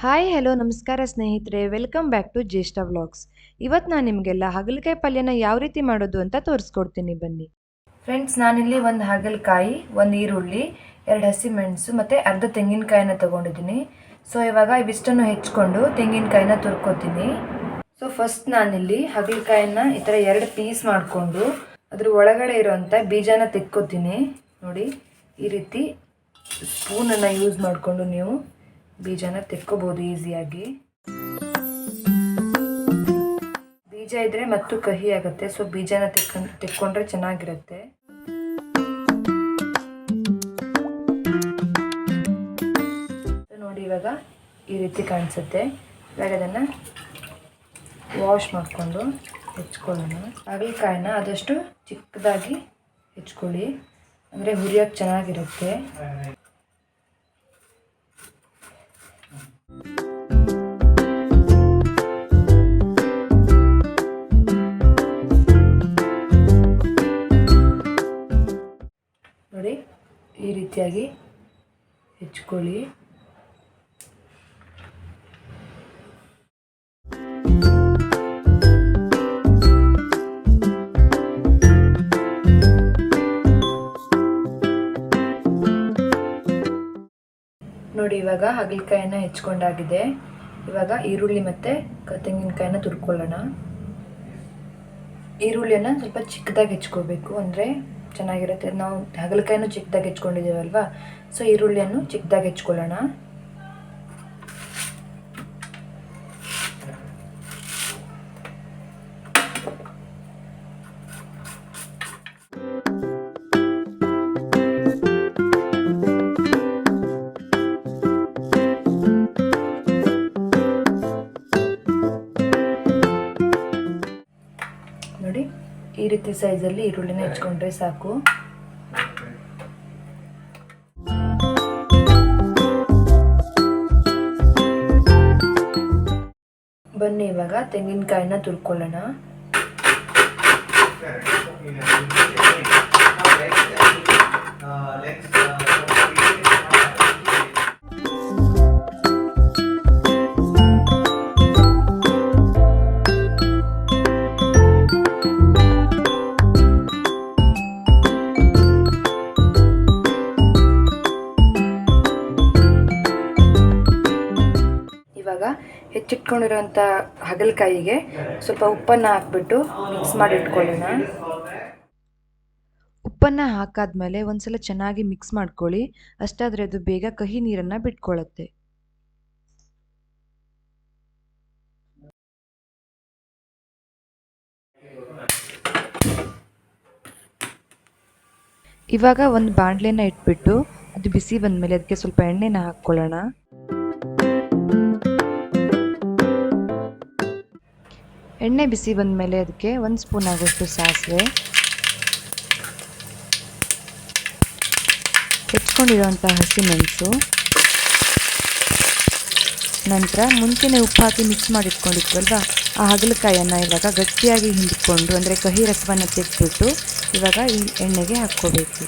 Hi hello ನಮಸ್ಕಾರ ಸ್ನೇಹಿತರೆ, welcome back to Jyeshtha vlogs. ಇವತ್ತು ನಾನು ನಿಮಗೆಲ್ಲ ಹಾಗಲಕಾಯಿ ಪಲ್ಯನ ಯಾವ ರೀತಿ ಮಾಡೋದು ಅಂತ ತೋರಿಸ್ಕೊಡ್ತೀನಿ ಬನ್ನಿ. ಫ್ರೆಂಡ್ಸ್, ನಾನಿಲ್ಲಿ ಒಂದು ಹಾಗಲಕಾಯಿ, ಒಂದು ಈರುಳ್ಳಿ, 2 ಹಸಿಮೆಣಸು ಮತ್ತು ಅರ್ಧ ತೆಂಗಿನಕಾಯಿನ ತೊಗೊಂಡಿದ್ದೀನಿ. ಸೊ ಇವಾಗ ಇವಿಷ್ಟನ್ನು ಹೆಚ್ಕೊಂಡು ತೆಂಗಿನಕಾಯಿನ ತುರ್ಕೋತೀನಿ. ಸೊ ಫಸ್ಟ್ ನಾನಿಲ್ಲಿ ಹಾಗಲಕಾಯಿನ ಈ ಥರ 2 ಪೀಸ್ ಮಾಡಿಕೊಂಡು ಅದ್ರ ಒಳಗಡೆ ಇರೋವಂಥ ಬೀಜನ ತೆಕ್ಕೋತೀನಿ. ನೋಡಿ, ಈ ರೀತಿ ಸ್ಪೂನನ್ನು ಯೂಸ್ ಮಾಡಿಕೊಂಡು ನೀವು ಬೀಜನ ತೆಕ್ಕೋಬಹುದು ಈಸಿಯಾಗಿ. ಬೀಜ ಇದ್ರೆ ಮತ್ತು ಕಹಿ ಆಗುತ್ತೆ, ಸೊ ಬೀಜನ ತೆಕ್ಕೊಂಡ್ರೆ ಚೆನ್ನಾಗಿರುತ್ತೆ. ನೋಡಿ, ಇವಾಗ ಈ ರೀತಿ ಕಾಣಿಸುತ್ತೆ. ಇವಾಗ ಅದನ್ನು ವಾಶ್ ಮಾಡಿಕೊಂಡು ಹೆಚ್ಕೊಳ್ಳೋಣ. ಹಾಗಲಕಾಯಿನ ಆದಷ್ಟು ಚಿಕ್ಕದಾಗಿ ಹೆಚ್ಕೊಳ್ಳಿ, ಅಂದರೆ ಹುರಿಯೋಕ್ಕೆ ಚೆನ್ನಾಗಿರುತ್ತೆ. ನೋಡಿ, ಈ ರೀತಿಯಾಗಿ ಹೆಚ್ಕೊಳ್ಳಿ. ನೋಡಿ, ಇವಾಗ ಹಾಗಲಕಾಯಿನ ಹೆಚ್ಕೊಂಡಾಗಿದೆ. ಇವಾಗ ಈರುಳ್ಳಿ ಮತ್ತು ತೆಂಗಿನಕಾಯಿನ ತುರ್ಕೊಳ್ಳೋಣ. ಈರುಳ್ಳಿಯನ್ನು ಸ್ವಲ್ಪ ಚಿಕ್ಕದಾಗಿ ಹೆಚ್ಕೋಬೇಕು, ಅಂದರೆ ಚೆನ್ನಾಗಿರುತ್ತೆ. ನಾವು ಹಾಗಲಕಾಯಿನೂ ಚಿಕ್ಕದಾಗಿ ಹೆಚ್ಕೊಂಡಿದ್ದೀವಲ್ವಾ, ಸೊ ಈರುಳ್ಳಿಯನ್ನು ಚಿಕ್ಕದಾಗಿ ಹೆಚ್ಕೊಳ್ಳೋಣ. ನೋಡಿ, ಈ ರೀತಿ ಸೈಜಲ್ಲಿ ಈರುಳ್ಳಿನ ಹೆಚ್ಕೊಂಡ್ರೆ ಸಾಕು. ಬನ್ನಿ ಇವಾಗ ತೆಂಗಿನಕಾಯಿನ ತುರ್ಕೊಳ್ಳೋಣ. ಇವಾಗ ಹೆಚ್ಚಿಟ್ಕೊಂಡಿರೋಂಥ ಹಾಗಲಕಾಯಿಗೆ ಸ್ವಲ್ಪ ಉಪ್ಪನ್ನು ಹಾಕ್ಬಿಟ್ಟು ಮಿಕ್ಸ್ ಮಾಡಿ ಇಟ್ಕೊಳ್ಳೋಣ. ಉಪ್ಪನ್ನು ಹಾಕಾದ್ಮೇಲೆ ಒಂದ್ಸಲ ಚೆನ್ನಾಗಿ ಮಿಕ್ಸ್ ಮಾಡ್ಕೊಳ್ಳಿ, ಅಷ್ಟಾದರೆ ಅದು ಬೇಗ ಕಹಿ ನೀರನ್ನು ಬಿಟ್ಕೊಳ್ಳುತ್ತೆ. ಇವಾಗ ಒಂದು ಬಾಣಲೆನ ಇಟ್ಬಿಟ್ಟು ಅದು ಬಿಸಿ ಬಂದಮೇಲೆ ಅದಕ್ಕೆ ಸ್ವಲ್ಪ ಎಣ್ಣೆನ ಹಾಕ್ಕೊಳ್ಳೋಣ. ಎಣ್ಣೆ ಬಿಸಿ ಬಂದಮೇಲೆ ಅದಕ್ಕೆ 1 ಸ್ಪೂನ್ ಆಗೋಷ್ಟು ಸಾಸಿವೆ, ಹೆಚ್ಕೊಂಡಿರೋಂಥ ಹಸಿಮೆಣಸು, ನಂತರ ಮುಂಚೆನೇ ಉಪ್ಪು ಹಾಕಿ ಮಿಕ್ಸ್ ಮಾಡಿಟ್ಕೊಂಡಿದ್ವಲ್ವ ಆ ಹಾಗಲಕಾಯಿಯನ್ನು ಇವಾಗ ಗಟ್ಟಿಯಾಗಿ ಹಿಂಡಿಕೊಂಡು, ಅಂದರೆ ಕಹಿ ರಸವನ್ನು ತೆಗೆದ್ಬಿಟ್ಟು ಇವಾಗ ಈ ಎಣ್ಣೆಗೆ ಹಾಕ್ಕೋಬೇಕು.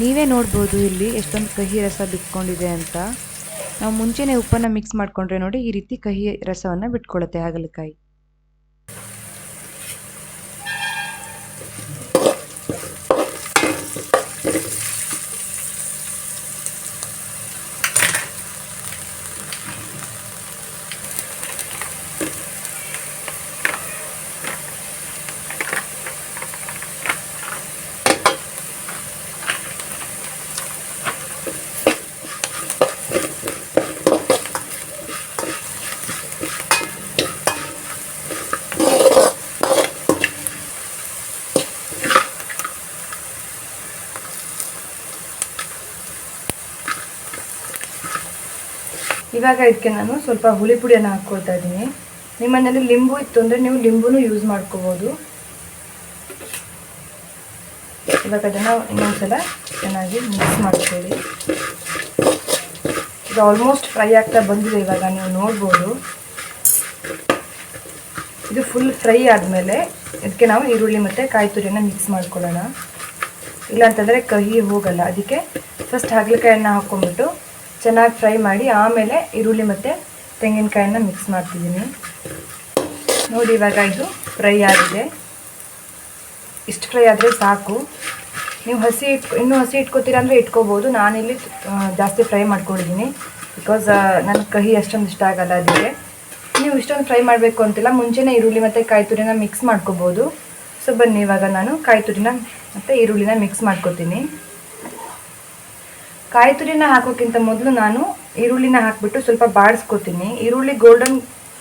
ನೀವೇ ನೋಡ್ಬೋದು ಇಲ್ಲಿ ಎಷ್ಟೊಂದು ಕಹಿ ರಸ ಬಿಟ್ಕೊಂಡಿದೆ ಅಂತ. ನಾವು ಮುಂಚೆನೇ ಉಪ್ಪನ್ನು ಮಿಕ್ಸ್ ಮಾಡಿಕೊಂಡ್ರೆ ನೋಡಿ ಈ ರೀತಿ ಕಹಿ ರಸವನ್ನು ಬಿಟ್ಕೊಳ್ಳುತ್ತೆ ಹಾಗಲಕಾಯಿ. ಇವಾಗ ಇದಕ್ಕೆ ನಾನು ಸ್ವಲ್ಪ ಹುಳಿ ಪುಡಿಯನ್ನು ಹಾಕ್ಕೊಳ್ತಾ ಇದ್ದೀನಿ. ನಿಮ್ಮ ಮನೇಲಿ ಲಿಂಬು ಇತ್ತು ಅಂದರೆ ನೀವು ಲಿಂಬುನೂ ಯೂಸ್ ಮಾಡ್ಕೋಬೋದು. ಇವಾಗ ಅದನ್ನು ಇನ್ನೊಂದ್ಸಲ ಚೆನ್ನಾಗಿ ಮಿಕ್ಸ್ ಮಾಡ್ಕೊಳ್ಳಿ. ಇದು ಆಲ್ಮೋಸ್ಟ್ ಫ್ರೈ ಆಗ್ತಾ ಬಂದಿದೆ, ಇವಾಗ ನೀವು ನೋಡ್ಬೋದು. ಇದು ಫುಲ್ ಫ್ರೈ ಆದಮೇಲೆ ಇದಕ್ಕೆ ನಾವು ಈರುಳ್ಳಿ ಮತ್ತು ಕಾಯಿ ತುರಿಯನ್ನು ಮಿಕ್ಸ್ ಮಾಡ್ಕೊಳ್ಳೋಣ. ಇಲ್ಲಾಂತಂದರೆ ಕಹಿ ಹೋಗಲ್ಲ. ಅದಕ್ಕೆ ಫಸ್ಟ್ ಹಾಗಲಕಾಯನ್ನು ಹಾಕ್ಕೊಂಡ್ಬಿಟ್ಟು ಚೆನ್ನಾಗಿ ಫ್ರೈ ಮಾಡಿ ಆಮೇಲೆ ಈರುಳ್ಳಿ ಮತ್ತು ತೆಂಗಿನಕಾಯನ್ನು ಮಿಕ್ಸ್ ಮಾಡ್ತಿದ್ದೀನಿ. ನೋಡಿ ಇವಾಗ ಇದು ಫ್ರೈ ಆಗಿದೆ. ಇಷ್ಟು ಫ್ರೈ ಆದರೆ ಸಾಕು. ನೀವು ಇನ್ನೂ ಹಸಿ ಇಟ್ಕೋತೀರಾ ಅಂದರೆ ಇಟ್ಕೋಬೋದು. ನಾನಿಲ್ಲಿ ಜಾಸ್ತಿ ಫ್ರೈ ಮಾಡ್ಕೊಂಡಿದ್ದೀನಿ. ಬಿಕಾಸ್ ನನಗೆ ಕಹಿ ಅಷ್ಟೊಂದು ಇಷ್ಟ ಆಗಲ್ಲ. ಅದಕ್ಕೆ ನೀವು ಇಷ್ಟೊಂದು ಫ್ರೈ ಮಾಡಬೇಕು ಅಂತಿಲ್ಲ. ಮುಂಚೆನೇ ಈರುಳ್ಳಿ ಮತ್ತು ಕಾಯಿ ತುರಿನ ಮಿಕ್ಸ್ ಮಾಡ್ಕೋಬೋದು. ಸೊ ಬನ್ನಿ ಇವಾಗ ನಾನು ಕಾಯಿ ತುರಿನ ಮತ್ತು ಈರುಳ್ಳಿನ ಮಿಕ್ಸ್ ಮಾಡ್ಕೊತೀನಿ. ಕಾಯಿ ತುರಿನ ಹಾಕೋಕ್ಕಿಂತ ಮೊದಲು ನಾನು ಈರುಳ್ಳಿನ ಹಾಕಿಬಿಟ್ಟು ಸ್ವಲ್ಪ ಬಾಡಿಸ್ಕೊತೀನಿ. ಈರುಳ್ಳಿ ಗೋಲ್ಡನ್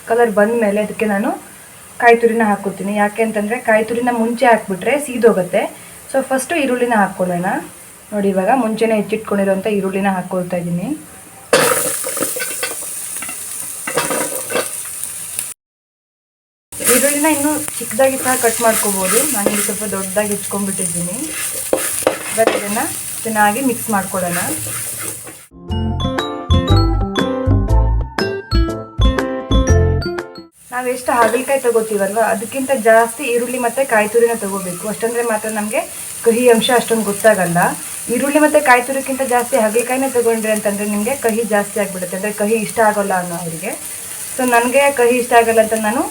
ಕಲರ್ ಬಂದ ಮೇಲೆ ಅದಕ್ಕೆ ನಾನು ಕಾಯಿ ತುರಿನ ಹಾಕ್ಕೊತೀನಿ. ಯಾಕೆ ಅಂತಂದರೆ ಕಾಯಿ ತುರಿನ ಮುಂಚೆ ಹಾಕ್ಬಿಟ್ರೆ ಸೀದೋಗುತ್ತೆ. ಸೊ ಫಸ್ಟು ಈರುಳ್ಳಿನ ಹಾಕ್ಕೊಳ್ಳೋಣ. ನೋಡಿ ಇವಾಗ ಮುಂಚೆನೇ ಹೆಚ್ಚಿಟ್ಕೊಂಡಿರೋಂಥ ಈರುಳ್ಳಿನ ಹಾಕ್ಕೊಳ್ತಾ ಇದ್ದೀನಿ. ಈರುಳ್ಳಿನ ಇನ್ನೂ ಚಿಕ್ಕದಾಗಿ ಸಹ ಕಟ್ ಮಾಡ್ಕೋಬೋದು. ನಾನಿಲ್ಲಿ ಸ್ವಲ್ಪ ದೊಡ್ಡದಾಗಿ ಹೆಚ್ಕೊಂಡ್ಬಿಟ್ಟಿದ್ದೀನಿ. ಇವಾಗ ಇದನ್ನು ಚೆನ್ನಾಗಿ ಮಿಕ್ಸ್ ಮಾಡ್ಕೊಳ್ಳೋಣ. ನಾವು ಎಷ್ಟು ಹಾಗಲಕಾಯಿ ತೊಗೋತೀವಲ್ವ ಅದಕ್ಕಿಂತ ಜಾಸ್ತಿ ಈರುಳ್ಳಿ ಮತ್ತು ಕಾಯಿ ತುರಿನ ತೊಗೋಬೇಕು. ಅಷ್ಟಂದರೆ ಮಾತ್ರ ನಮಗೆ ಕಹಿ ಅಂಶ ಅಷ್ಟೊಂದು ಗೊತ್ತಾಗಲ್ಲ. ಈರುಳ್ಳಿ ಮತ್ತು ಕಾಯಿ ತುರಿಕ್ಕಿಂತ ಜಾಸ್ತಿ ಹಾಗಲಕಾಯಿನೇ ತೊಗೊಂಡ್ರಿ ಅಂತಂದರೆ ನಿಮಗೆ ಕಹಿ ಜಾಸ್ತಿ ಆಗಿಬಿಡುತ್ತೆ. ಅಂದರೆ ಕಹಿ ಇಷ್ಟ ಆಗೋಲ್ಲ ಅನ್ನೋ ಅವರಿಗೆ. ಸೊ ನನಗೆ ಕಹಿ ಇಷ್ಟ ಆಗಲ್ಲ ಅಂತ ನಾನು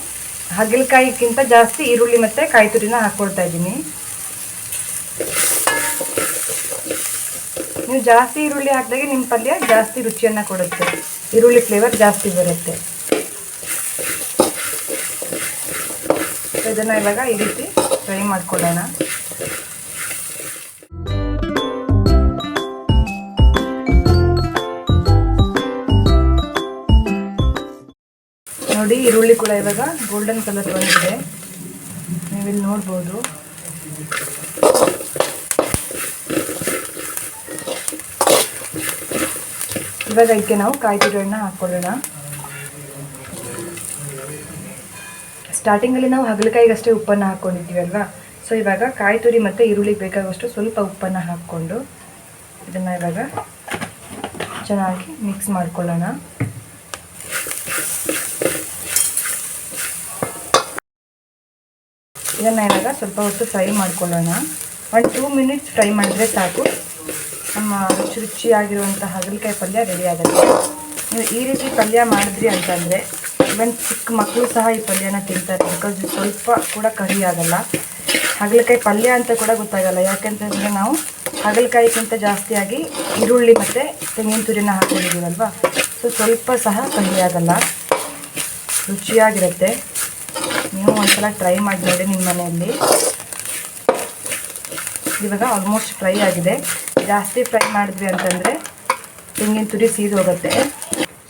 ಹಾಗಲಕಾಯಿಗಿಂತ ಜಾಸ್ತಿ ಈರುಳ್ಳಿ ಮತ್ತು ಕಾಯಿ ತುರಿನ ಹಾಕ್ಕೊಳ್ತಾ ಇದ್ದೀನಿ. ನೀವು ಜಾಸ್ತಿ ಈರುಳ್ಳಿ ಹಾಕಿದಾಗೆ ನಿಮ್ಮ ಪಲ್ಯ ಜಾಸ್ತಿ ರುಚಿಯನ್ನು ಕೊಡುತ್ತೆ. ಈರುಳ್ಳಿ ಫ್ಲೇವರ್ ಜಾಸ್ತಿ ಬರುತ್ತೆ. ಇದನ್ನು ಇವಾಗ ಈ ರೀತಿ ಫ್ರೈ ಮಾಡ್ಕೊಳ್ಳೋಣ. ನೋಡಿ ಈರುಳ್ಳಿ ಕೂಡ ಇವಾಗ ಗೋಲ್ಡನ್ ಕಲರ್ ಬಂದಿದೆ. ನೀವಿಲ್ಲಿ ನೋಡ್ಬೋದು. ಇವಾಗ ಇದಕ್ಕೆ ನಾವು ಕಾಯಿ ತುರಿಯನ್ನು ಹಾಕ್ಕೊಳ್ಳೋಣ. ಸ್ಟಾರ್ಟಿಂಗಲ್ಲಿ ನಾವು ಹಾಗಲಕಾಯಿಗಷ್ಟೇ ಉಪ್ಪನ್ನು ಹಾಕ್ಕೊಂಡಿದ್ದೀವಿ ಅಲ್ವಾ. ಸೊ ಇವಾಗ ಕಾಯಿ ತುರಿ ಮತ್ತು ಈರುಳ್ಳಿಗೆ ಬೇಕಾಗುವಷ್ಟು ಸ್ವಲ್ಪ ಉಪ್ಪನ್ನು ಹಾಕ್ಕೊಂಡು ಇದನ್ನು ಇವಾಗ ಚೆನ್ನಾಗಿ ಮಿಕ್ಸ್ ಮಾಡ್ಕೊಳ್ಳೋಣ. ಇದನ್ನು ಇವಾಗ ಸ್ವಲ್ಪ ಹೊತ್ತು ಫ್ರೈ ಮಾಡ್ಕೊಳ್ಳೋಣ. 1-2 ಮಿನಿಟ್ಸ್ ಫ್ರೈ ಮಾಡಿದ್ರೆ ಸಾಕು. ನಮ್ಮ ರುಚಿಯಾಗಿರುವಂಥ ಹಾಗಲಕಾಯಿ ಪಲ್ಯ ರೆಡಿ ಆಗುತ್ತೆ. ನೀವು ಈ ರೀತಿ ಪಲ್ಯ ಮಾಡಿದ್ರಿ ಅಂತಂದರೆ ಇವನ್ ಚಿಕ್ಕ ಮಕ್ಕಳು ಸಹ ಈ ಪಲ್ಯನ ತಿಂತಾರೆ. ಬಿಕಾಸ್ ಇದು ಸ್ವಲ್ಪ ಕೂಡ ಕಹಿ ಆಗಲ್ಲ. ಹಾಗಲಕಾಯಿ ಪಲ್ಯ ಅಂತ ಕೂಡ ಗೊತ್ತಾಗಲ್ಲ. ಯಾಕೆಂತಂದರೆ ನಾವು ಹಾಗಲಕಾಯಿಗಿಂತ ಜಾಸ್ತಿಯಾಗಿ ಈರುಳ್ಳಿ ಮತ್ತು ತೆಂಗಿನ ತುರಿನ ಹಾಕ್ಕೊಂಡಿದ್ದೀವಲ್ವ. ಸೊ ಸ್ವಲ್ಪ ಸಹ ಕಹಿ ಆಗಲ್ಲ, ರುಚಿಯಾಗಿರುತ್ತೆ. ನೀವು ಒಂದ್ಸಲ ಟ್ರೈ ಮಾಡಿ ನೋಡಿ ನಿಮ್ಮ ಮನೆಯಲ್ಲಿ. ಇವಾಗ ಆಲ್ಮೋಸ್ಟ್ ಫ್ರೈ ಆಗಿದೆ. ಜಾಸ್ತಿ ಫ್ರೈ ಮಾಡಿದ್ವಿ ಅಂತಂದರೆ ತೆಂಗಿನ ತುರಿ ಸೀದು ಹೋಗುತ್ತೆ.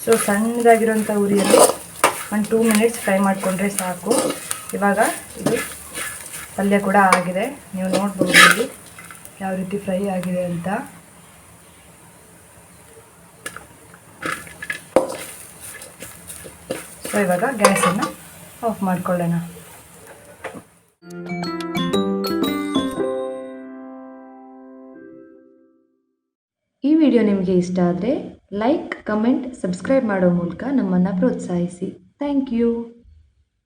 ಸೊ ಸಣ್ಣದಾಗಿರೋಂಥ ಉರಿಯಲ್ಲಿ 1-2 ಮಿನಿಟ್ಸ್ ಫ್ರೈ ಮಾಡಿಕೊಂಡ್ರೆ ಸಾಕು. ಇವಾಗ ಇದು ಪಲ್ಯ ಕೂಡ ಆಗಿದೆ. ನೀವು ನೋಡ್ಬೋದು ಇಲ್ಲಿ ಯಾವ ರೀತಿ ಫ್ರೈ ಆಗಿದೆ ಅಂತ. ಸೊ ಇವಾಗ ಗ್ಯಾಸನ್ನು ಆಫ್ ಮಾಡ್ಕೊಳ್ಳೋಣ. ಈ ವಿಡಿಯೋ ನಿಮಗೆ ಇಷ್ಟ ಆದರೆ ಲೈಕ್, ಕಮೆಂಟ್, ಸಬ್ಸ್ಕ್ರೈಬ್ ಮಾಡೋ ಮೂಲಕ ನಮ್ಮನ್ನು ಪ್ರೋತ್ಸಾಹಿಸಿ. Thank you.